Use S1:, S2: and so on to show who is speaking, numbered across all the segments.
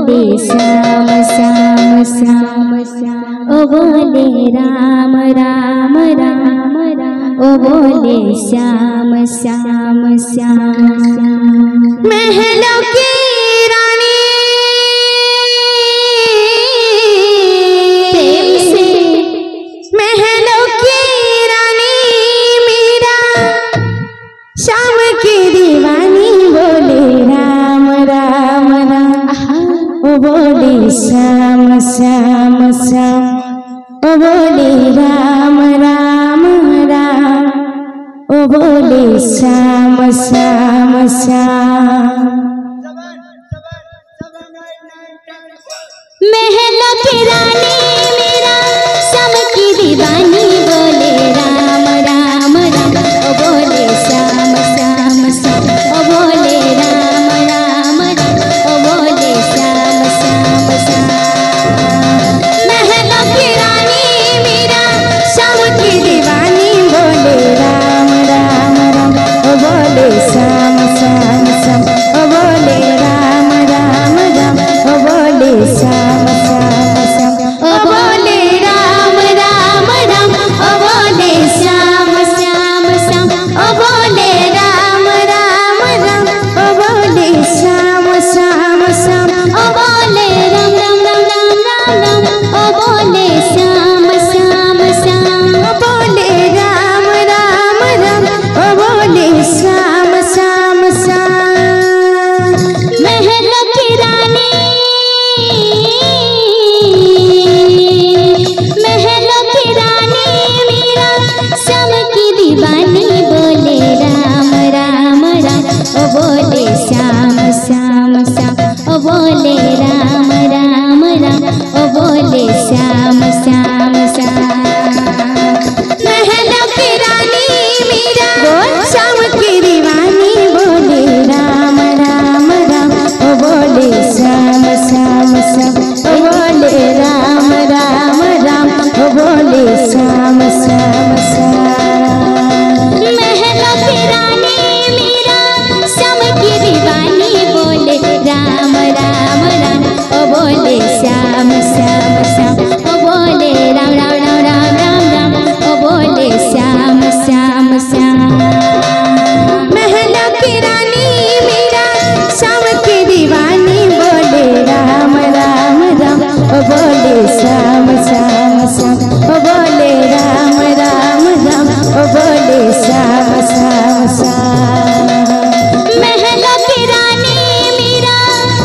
S1: बोले श्याम श्याम श्याम श्याम, ओ बोले राम राम राम राम, ओ बोले श्याम श्याम श्याम श्याम। महलों की रानी प्रेम से, महलों की रानी मीरा, श्याम की दीवानी बोले राम राम राम, ओ बोले श्याम श्याम श्याम, ओ बोले राम राम राम, ओ बोले श्याम श्याम श्याम। महलों की रानी मीरा, श्याम की दीवानी बोले राम राम राम, ओ बोले श्याम श्याम श्याम, ओ बोले राम राम राम, ओ बोले श्याम श्याम श्याम। महलों की रानी मीरा, श्याम की दीवानी बोले राम राम राम, ओ बोले श्याम श्याम श्याम, ओ बोले राम राम राम, ओ बोले श्याम श्याम श्याम, ओ बोले राम राम राम, ओ बोले श्याम श्याम श्याम, ओ बोले राम राम राम, ओ बोले श्याम श्याम श्याम, ओ बोले राम राम राम राम राम राम, ओ बोले श्याम श्याम श्याम, ओ बोले राम राम राम, ओ बोले श्याम श्याम श्याम। महलों की रानी, महलों की रानी मीरा, श्याम की दीवानी बोले राम राम राम, ओ बोले श्याम श्याम श्याम, ओ बोले राम राम राम, ओ बोले श्याम श्याम श्याम। महलों की रानी मीरा, श्याम की दीवानी बोले राम राम राम, ओ बोले श्याम श्याम श्याम, ओ बोले राम राम राम, ओ बोले श्याम श्याम श्याम। महलों की रानी मीरा, श्याम की दीवानी बोले राम राम राम, ओ बोले श्याम श्याम श्याम, ओ बोले राम राम राम राम राम, ओ बोले श्याम श्याम श्याम। महलों की रानी मीरा, श्याम की दीवानी बोले राम राम राम, ओ बोले श्याम श्याम श्याम, ओ बोले राम राम राम, ओ बोले श्याम श्याम श्याम। महलों की रानी मीरा,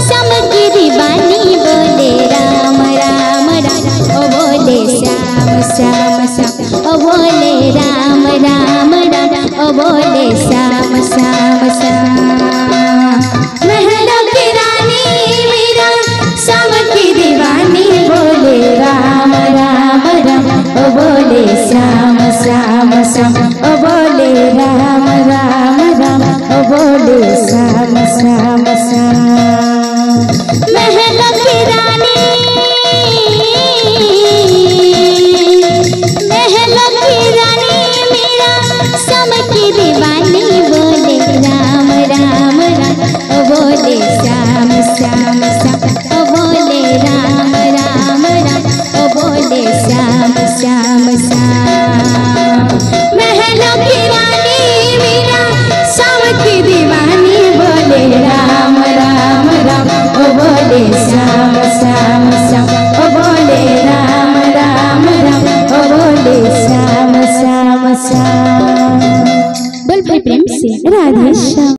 S1: श्याम की दीवानी बोले राम राम राम, ओ बोले श्याम श्याम श्याम, ओ बोले राम राम राम, ओ बोले श्याम श्याम श्याम। महलों की रानी मीरा, श्याम की दीवानी बोले राम राम राम, ओ बोले श्याम श्याम श्याम, ओ बोले राम राम राम, ओ बोले श्याम श्याम श्याम। महलों की रानी, महलों की रानी मीरा, श्याम की दीवानी बोले राम राम राम, ओ बोले श्याम श्याम श्याम, ओ बोले राम राम राम, ओ बोले श्याम श्याम श्याम। महलों की रानी मीरा, श्याम की दीवानी बोले राम राम राम, ओ बोले श्याम श्याम श्याम, ओ बोले राम राम राम, ओ बोले श्याम श्याम श्याम। बोल भाई प्रेम से राधे श्याम।